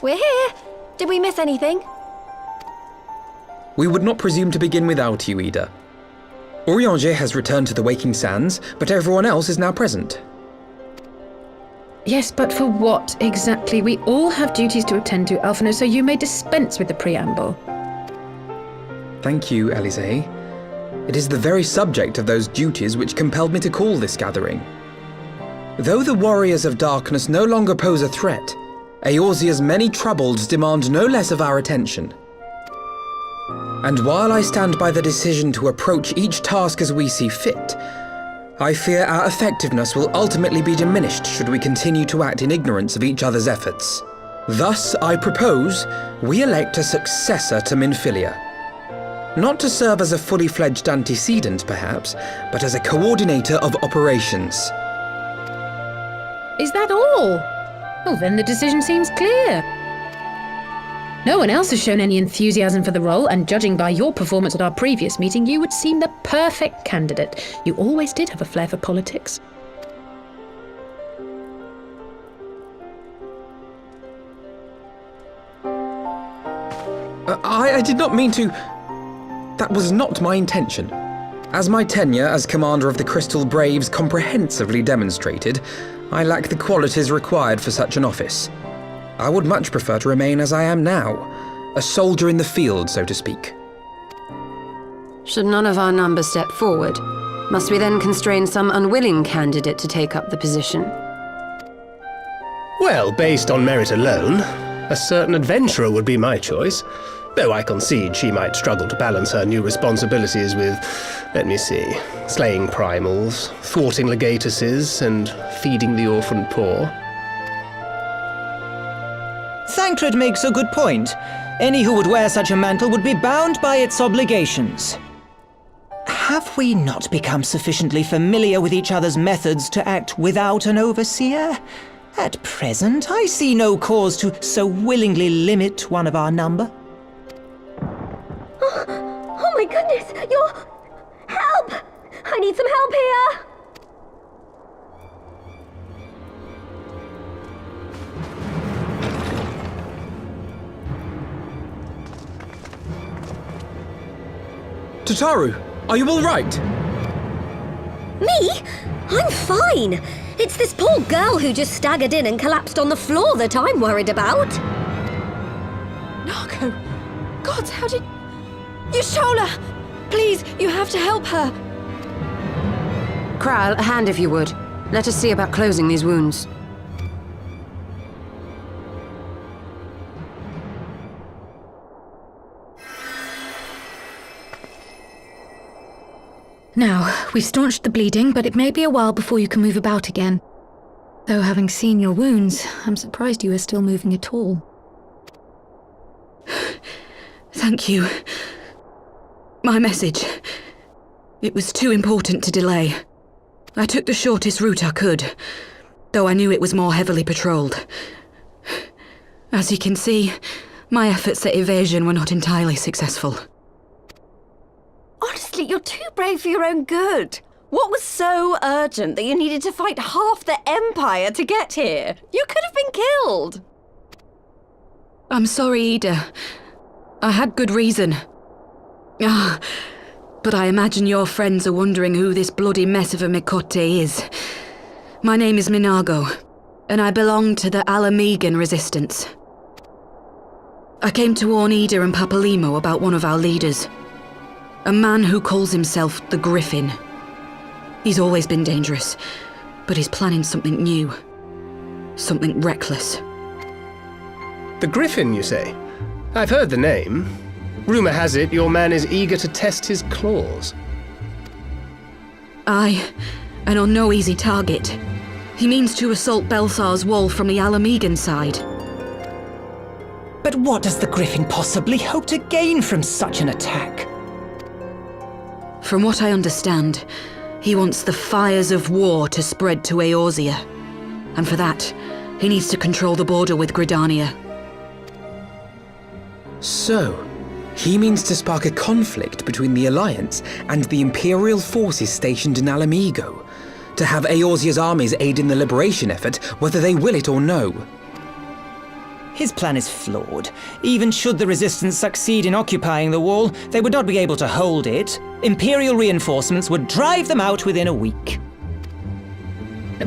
We're here. Did we miss anything? We would not presume to begin without you, Ida. Eorzean has returned to the Waking Sands, but everyone else is now present. Yes, but for what exactly? We all have duties to attend to, Alphino, so you may dispense with the preamble. Thank you, Elise. It is the very subject of those duties which compelled me to call this gathering. Though the Warriors of Darkness no longer pose a threat, Eorzea's many troubles demand no less of our attention. And while I stand by the decision to approach each task as we see fit, I fear our effectiveness will ultimately be diminished should we continue to act in ignorance of each other's efforts. Thus, I propose we elect a successor to Minfilia. Not to serve as a fully fledged antecedent, perhaps, but as a coordinator of operations. Is that all? Oh, then the decision seems clear. No one else has shown any enthusiasm for the role, and judging by your performance at our previous meeting, you would seem the perfect candidate. You always did have a flair for politics. I did not mean to... That was not my intention. As my tenure as Commander of the Crystal Braves comprehensively demonstrated, I lack the qualities required for such an office. I would much prefer to remain as I am now, a soldier in the field, so to speak. Should none of our number step forward, must we then constrain some unwilling candidate to take up the position? Well, based on merit alone, a certain adventurer would be my choice, though I concede she might struggle to balance her new responsibilities with, let me see, slaying primals, thwarting legatuses, and feeding the orphan poor. Thancred makes a good point. Any who would wear such a mantle would be bound by its obligations. Have we not become sufficiently familiar with each other's methods to act without an overseer? At present, I see no cause to so willingly limit one of our number. Oh my goodness! Help! I need some help here! Tataru, are you all right? Me? I'm fine. It's this poor girl who just staggered in and collapsed on the floor that I'm worried about. Narco! God, how did... Yashola! Please, you have to help her! Kral, a hand if you would. Let us see about closing these wounds. Now, we've staunched the bleeding, but it may be a while before you can move about again. Though having seen your wounds, I'm surprised you are still moving at all. Thank you. My message. It was too important to delay. I took the shortest route I could, though I knew it was more heavily patrolled. As you can see, my efforts at evasion were not entirely successful. Honestly, you're too brave for your own good. What was so urgent that you needed to fight half the Empire to get here? You could have been killed. I'm sorry, Ida. I had good reason. But I imagine your friends are wondering who this bloody mess of a Mikote is. My name is Minago, and I belong to the Ala Mhigan resistance. I came to warn Ida and Papalimo about one of our leaders. A man who calls himself the Griffin. He's always been dangerous, but he's planning something new. Something reckless. The Griffin, you say? I've heard the name. Rumor has it your man is eager to test his claws. Aye, and on no easy target. He means to assault Belsar's wall from the Ala Mhigan side. But what does the Griffin possibly hope to gain from such an attack? From what I understand, he wants the fires of war to spread to Eorzea. And for that, he needs to control the border with Gridania. So, he means to spark a conflict between the Alliance and the Imperial forces stationed in Ala Mhigan, to have Eorzea's armies aid in the liberation effort, whether they will it or no. His plan is flawed. Even should the Resistance succeed in occupying the wall, they would not be able to hold it. Imperial reinforcements would drive them out within a week.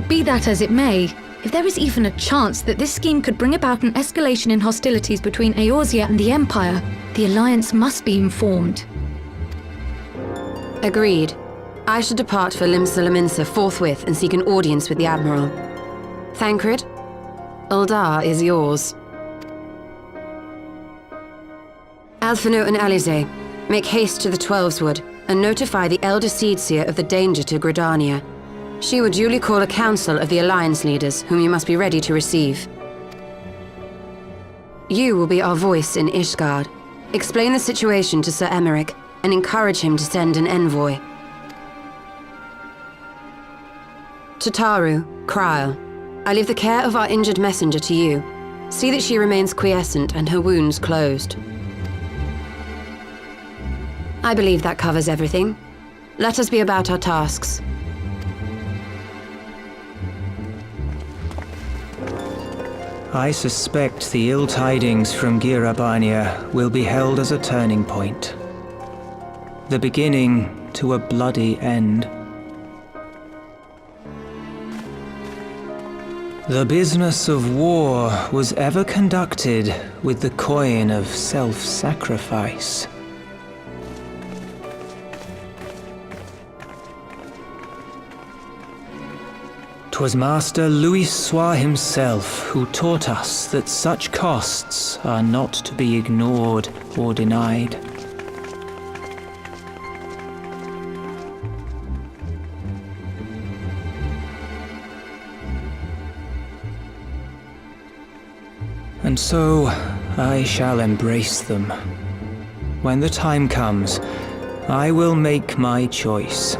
Be that as it may, if there is even a chance that this scheme could bring about an escalation in hostilities between Eorzea and the Empire, the Alliance must be informed. Agreed. I should depart for Limsa forthwith and seek an audience with the Admiral. Thancred, Uldar is yours. Alphino and Alize, make haste to the Twelveswood and notify the Elder Seedseer of the danger to Gridania. She will duly call a council of the Alliance leaders, whom you must be ready to receive. You will be our voice in Ishgard. Explain the situation to Sir Emeric and encourage him to send an envoy. To Taru, Kryl, I leave the care of our injured messenger to you. See that she remains quiescent and her wounds closed. I believe that covers everything. Let us be about our tasks. I suspect the ill tidings from Girabania will be held as a turning point. The beginning to a bloody end. The business of war was ever conducted with the coin of self-sacrifice. 'Twas Master Louisoix himself who taught us that such costs are not to be ignored or denied. And so, I shall embrace them. When the time comes, I will make my choice,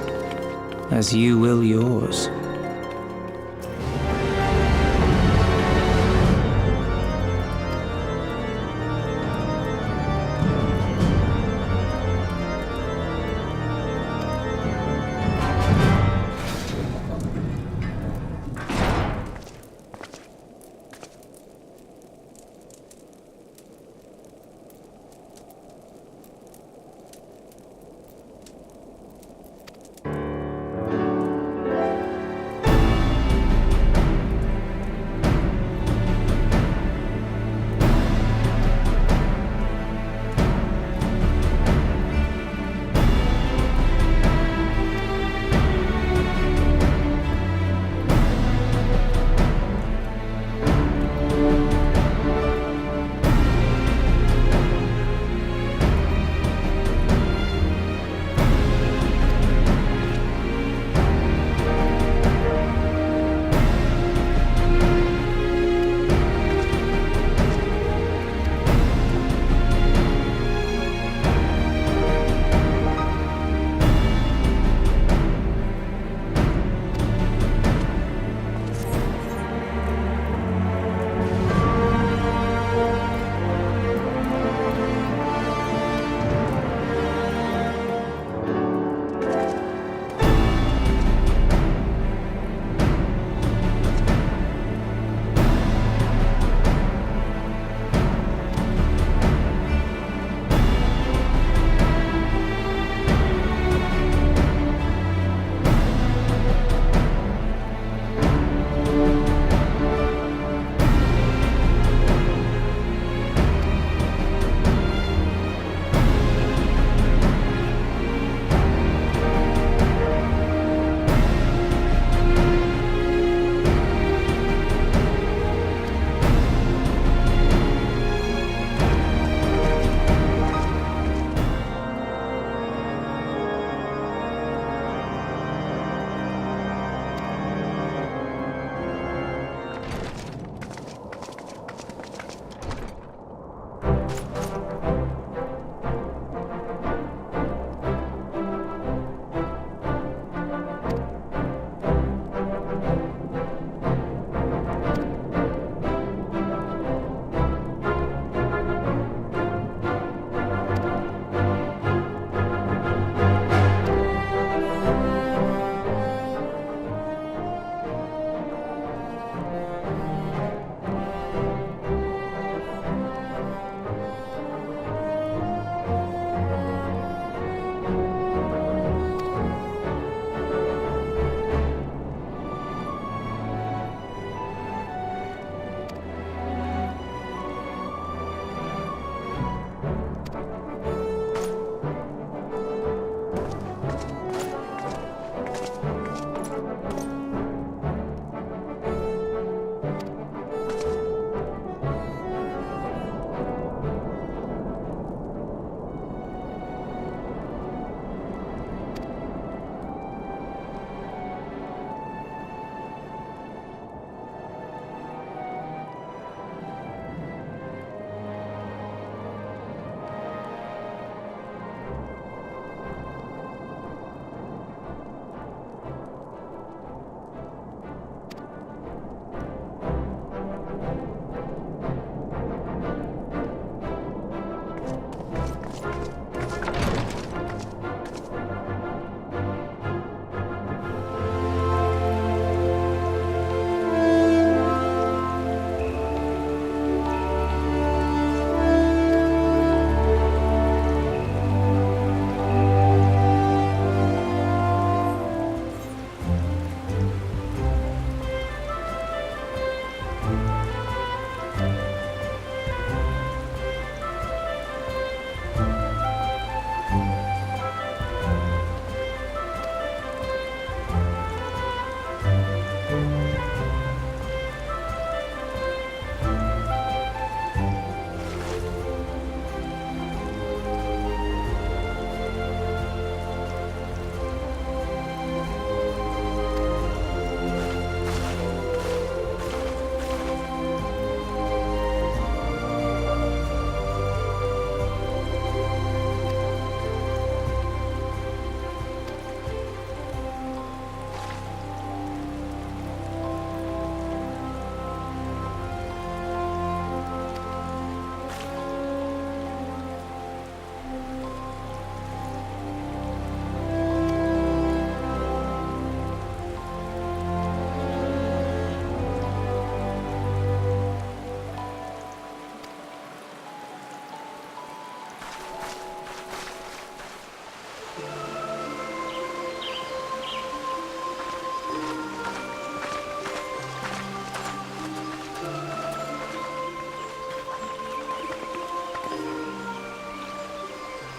as you will yours.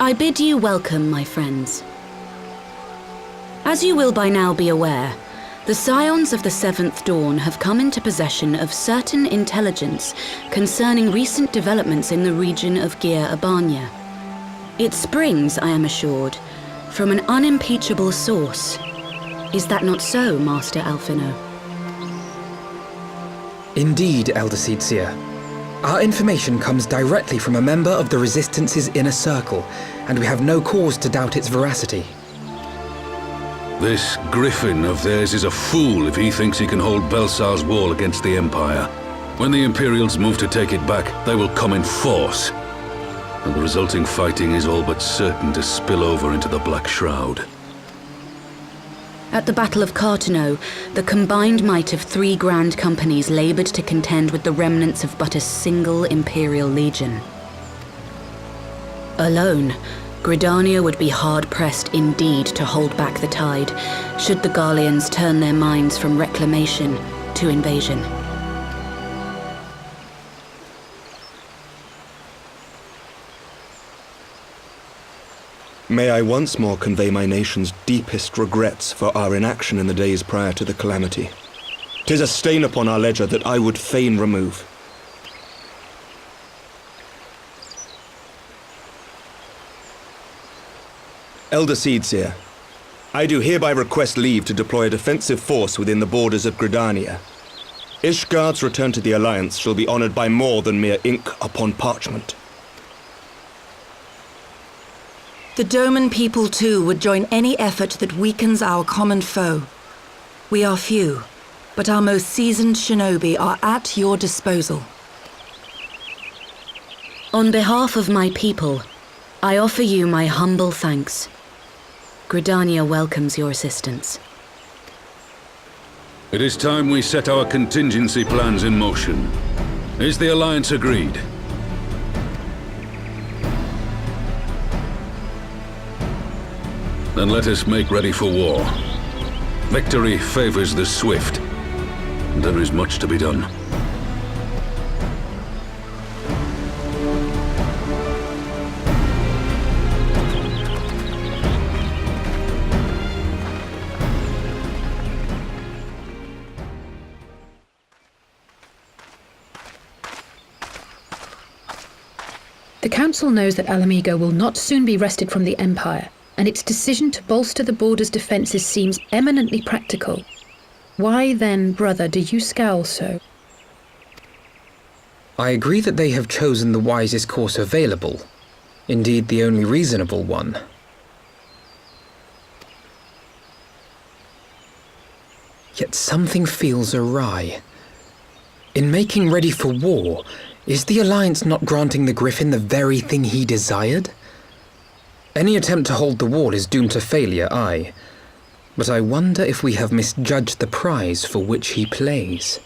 I bid you welcome, my friends. As you will by now be aware, the Scions of the Seventh Dawn have come into possession of certain intelligence concerning recent developments in the region of Gyr Abania. It springs, I am assured, from an unimpeachable source. Is that not so, Master Alphino? Indeed, Elder Seedseer. Our information comes directly from a member of the Resistance's inner circle, and we have no cause to doubt its veracity. This Griffin of theirs is a fool if he thinks he can hold Belsar's wall against the Empire. When the Imperials move to take it back, they will come in force. And the resulting fighting is all but certain to spill over into the Black Shroud. At the Battle of Cartano, the combined might of 3 grand companies labored to contend with the remnants of but a single Imperial legion. Alone, Gridania would be hard-pressed indeed to hold back the tide, should the Garleans turn their minds from reclamation to invasion. May I once more convey my nation's deepest regrets for our inaction in the days prior to the calamity. 'Tis a stain upon our ledger that I would fain remove. Elder Seedseer, I do hereby request leave to deploy a defensive force within the borders of Gridania. Ishgard's return to the Alliance shall be honored by more than mere ink upon parchment. The Doman people too would join any effort that weakens our common foe. We are few, but our most seasoned shinobi are at your disposal. On behalf of my people, I offer you my humble thanks. Gridania welcomes your assistance. It is time we set our contingency plans in motion. Is the Alliance agreed? Then let us make ready for war. Victory favors the swift, and there is much to be done. The Council knows that Ala Mhigan will not soon be wrested from the Empire, and its decision to bolster the border's defences seems eminently practical. Why then, brother, do you scowl so? I agree that they have chosen the wisest course available. Indeed, the only reasonable one. Yet something feels awry. In making ready for war, is the Alliance not granting the Griffin the very thing he desired? Any attempt to hold the wall is doomed to failure, aye. But I wonder if we have misjudged the prize for which he plays.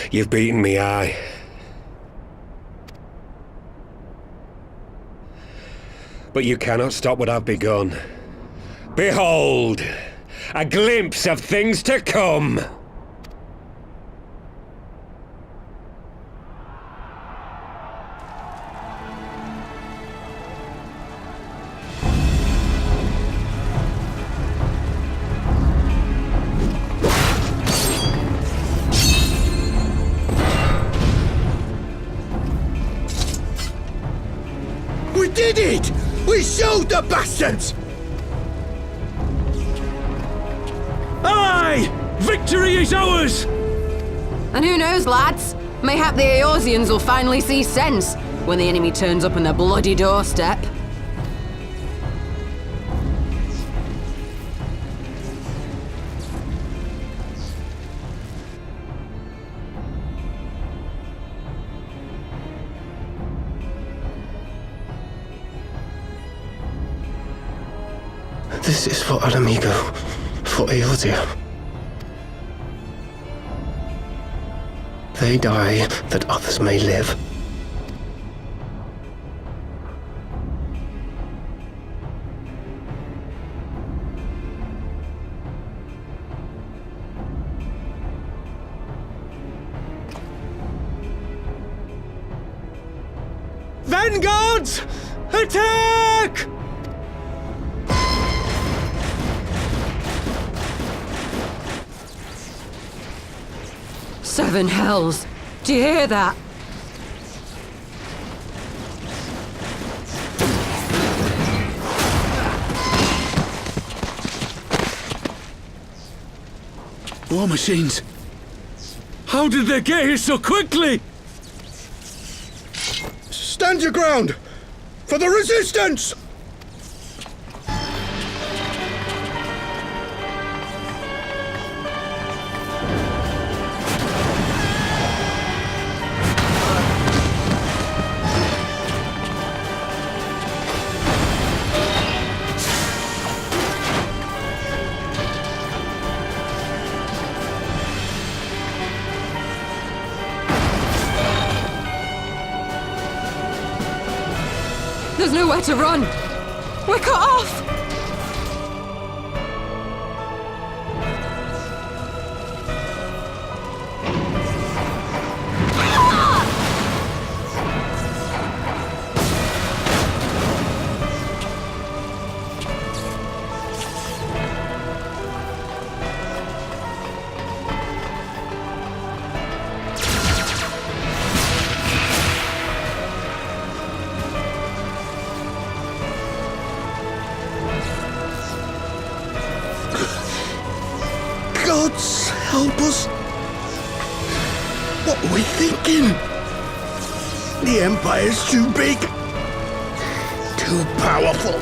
You've beaten me, aye. But you cannot stop what I've begun. Behold! A glimpse of things to come! We did it! We showed the bastards! Aye! Victory is ours! And who knows, lads? Mayhap the Eorzeans will finally see sense when the enemy turns up on their bloody doorstep. This is for Ala Mhigan, for Eorzea. They die that others may live. Vanguards! Attack! Seven hells! Do you hear that? War machines! How did they get here so quickly? Stand your ground! For the resistance! There's nowhere to run! We're cut off! Gods help us! What are we thinking? The Empire's too big. Too powerful.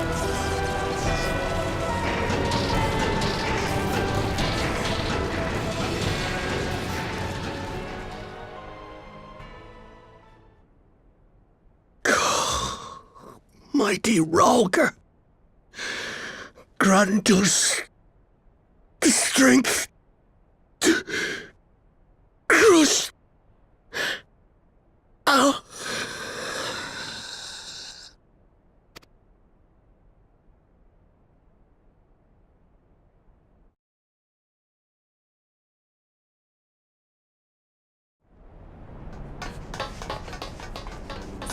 Mighty Rhalgr, grant us the strength to crush our...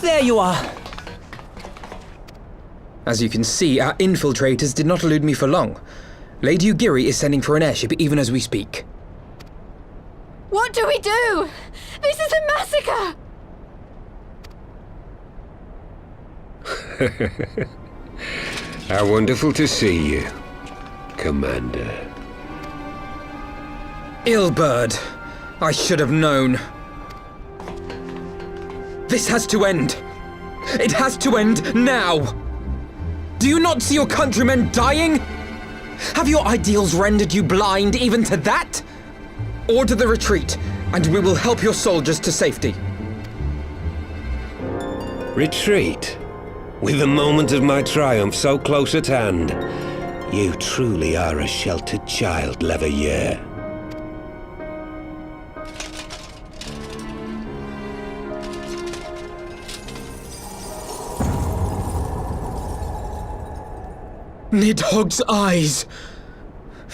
There you are. As you can see, our infiltrators did not elude me for long. Lady Ugiri is sending for an airship even as we speak. What do we do? This is a massacre! How wonderful to see you, Commander. Ill-bird. I should have known. This has to end. It has to end now. Do you not see your countrymen dying? Have your ideals rendered you blind even to that? Order the retreat, and we will help your soldiers to safety. Retreat? With the moment of my triumph so close at hand, you truly are a sheltered child, Leveilleur. Nidhogg's eyes!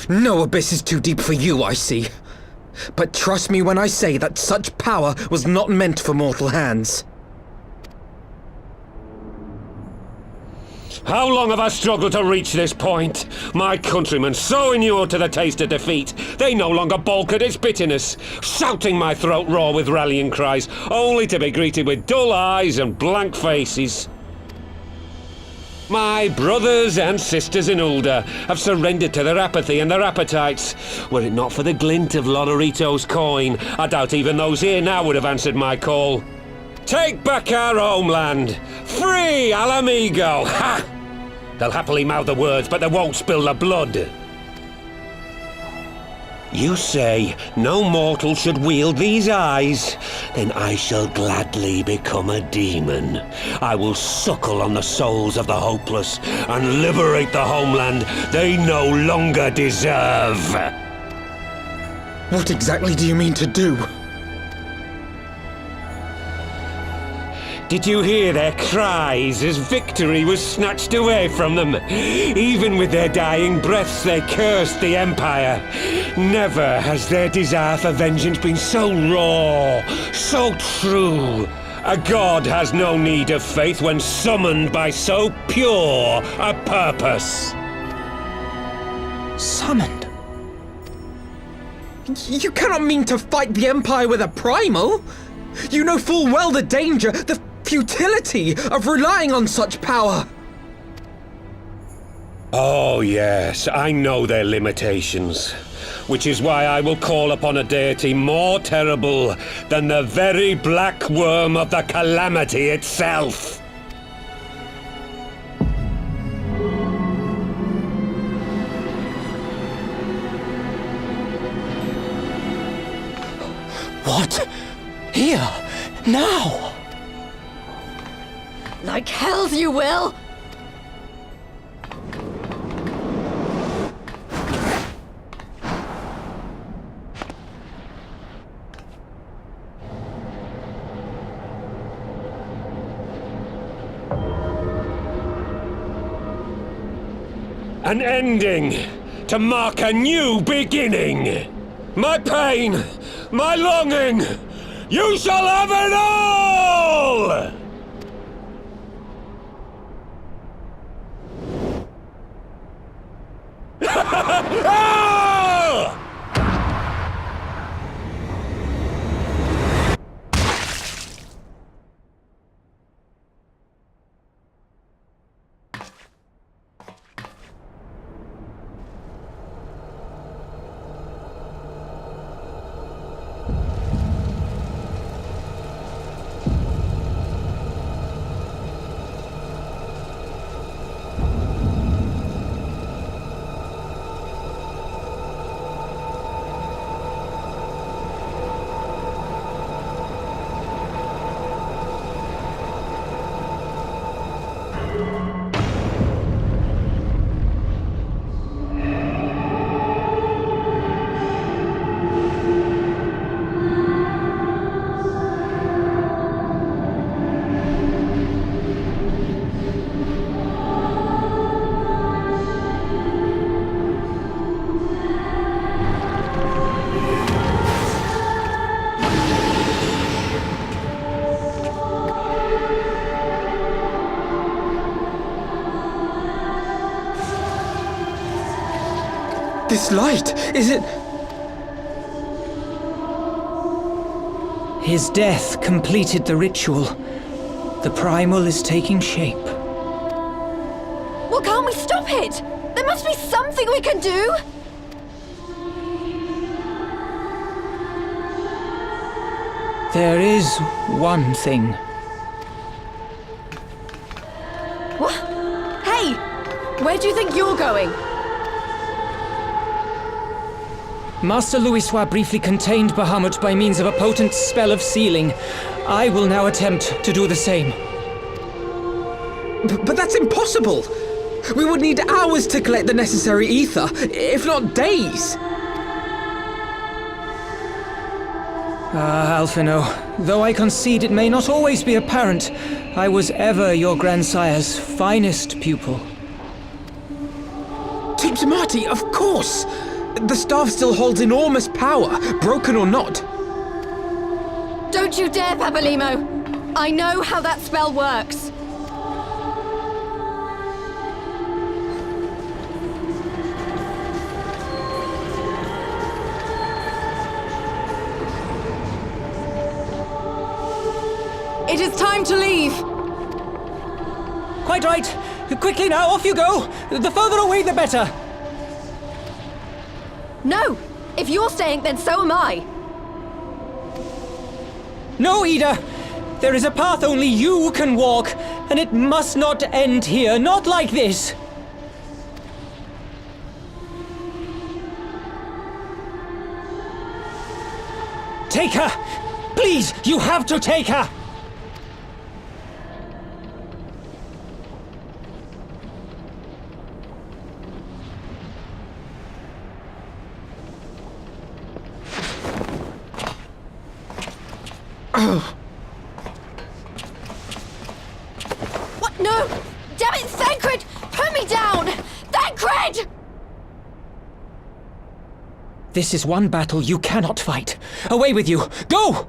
No abyss is too deep for you, I see. But trust me when I say that such power was not meant for mortal hands. How long have I struggled to reach this point? My countrymen, so inured to the taste of defeat, they no longer balk at its bitterness, shouting my throat raw with rallying cries, only to be greeted with dull eyes and blank faces. My brothers and sisters in Ulda have surrendered to their apathy and their appetites. Were it not for the glint of Lodorito's coin, I doubt even those here now would have answered my call. Take back our homeland! Free Ala Mhigan! Ha! They'll happily mouth the words, but they won't spill the blood. You say no mortal should wield these eyes? Then I shall gladly become a demon. I will suckle on the souls of the hopeless and liberate the homeland they no longer deserve. What exactly do you mean to do? Did you hear their cries as victory was snatched away from them? Even with their dying breaths, they cursed the Empire. Never has their desire for vengeance been so raw, so true. A god has no need of faith when summoned by so pure a purpose. Summoned? You cannot mean to fight the Empire with a primal! You know full well the danger, the futility of relying on such power! Oh yes, I know their limitations. Which is why I will call upon a deity more terrible than the very black worm of the calamity itself. What? Here? Now? Like hells you will! An ending to mark a new beginning. My pain, my longing, you shall have it all! This light, is it... His death completed the ritual. The primal is taking shape. Well, can't we stop it? There must be something we can do! There is one thing. What? Hey! Where do you think you're going? Master Louisoix briefly contained Bahamut by means of a potent spell of sealing. I will now attempt to do the same. But that's impossible! We would need hours to collect the necessary ether, if not days! Ah, Alphino, though I concede it may not always be apparent, I was ever your grandsire's finest pupil. Dr. Marty, of course! The staff still holds enormous power, broken or not. Don't you dare, Papalymo! I know how that spell works. It is time to leave! Quite right. Quickly now, off you go. The further away, the better. No! If you're staying, then so am I! No, Ida! There is a path only you can walk, and it must not end here, not like this! Take her! Please, you have to take her! What? No! Damn it, Thancred! Put me down! Thancred! This is one battle you cannot fight. Away with you! Go!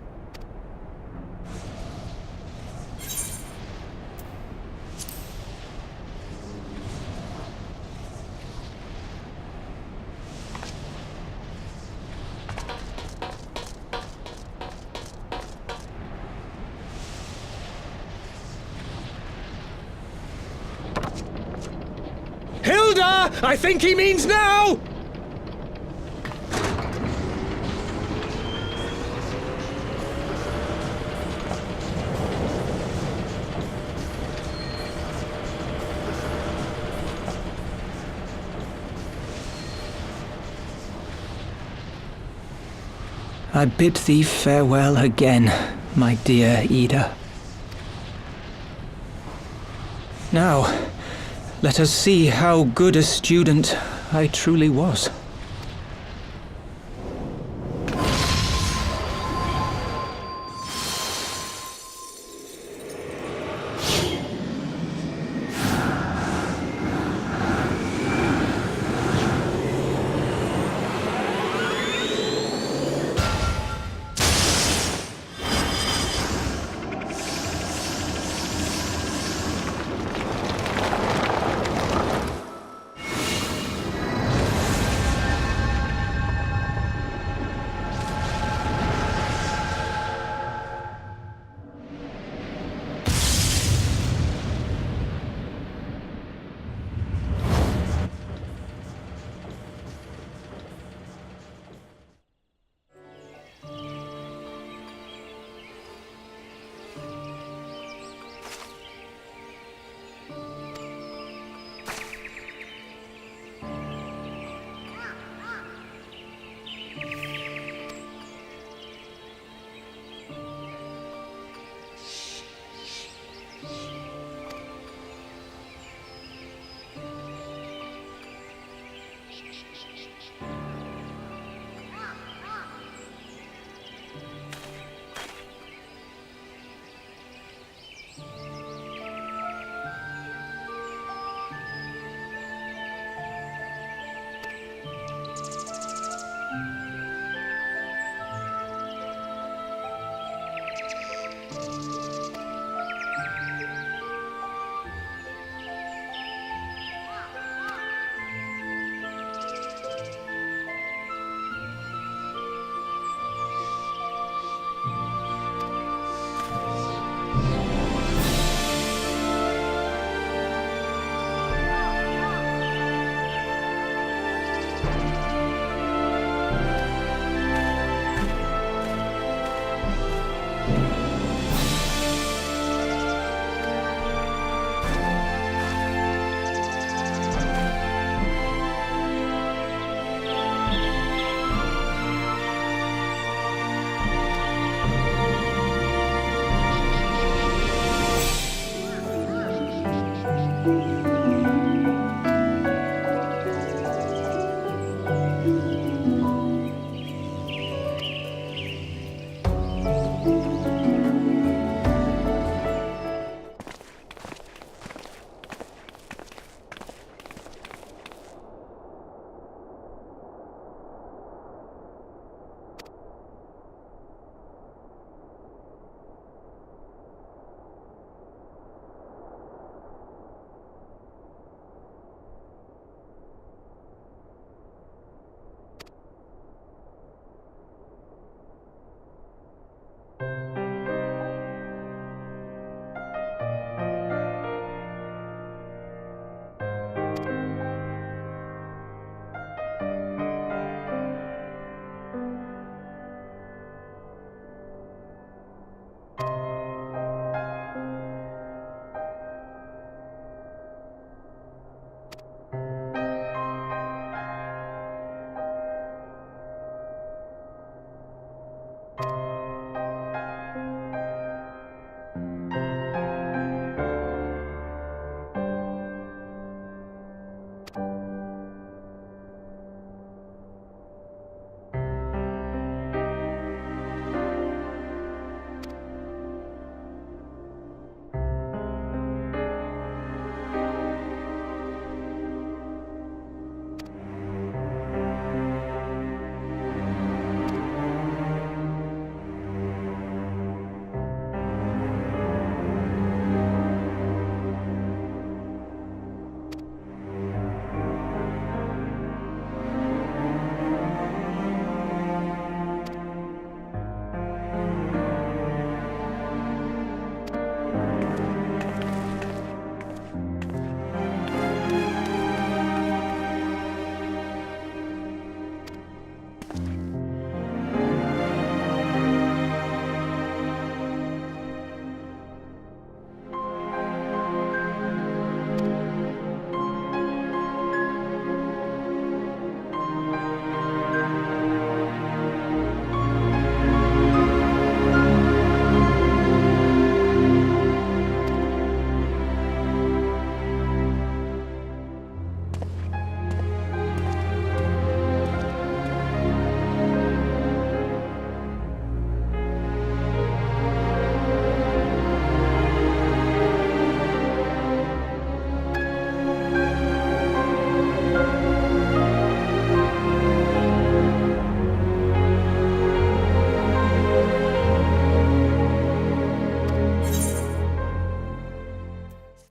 Hilda! I think he means now! I bid thee farewell again, my dear Ida. Now, let us see how good a student I truly was.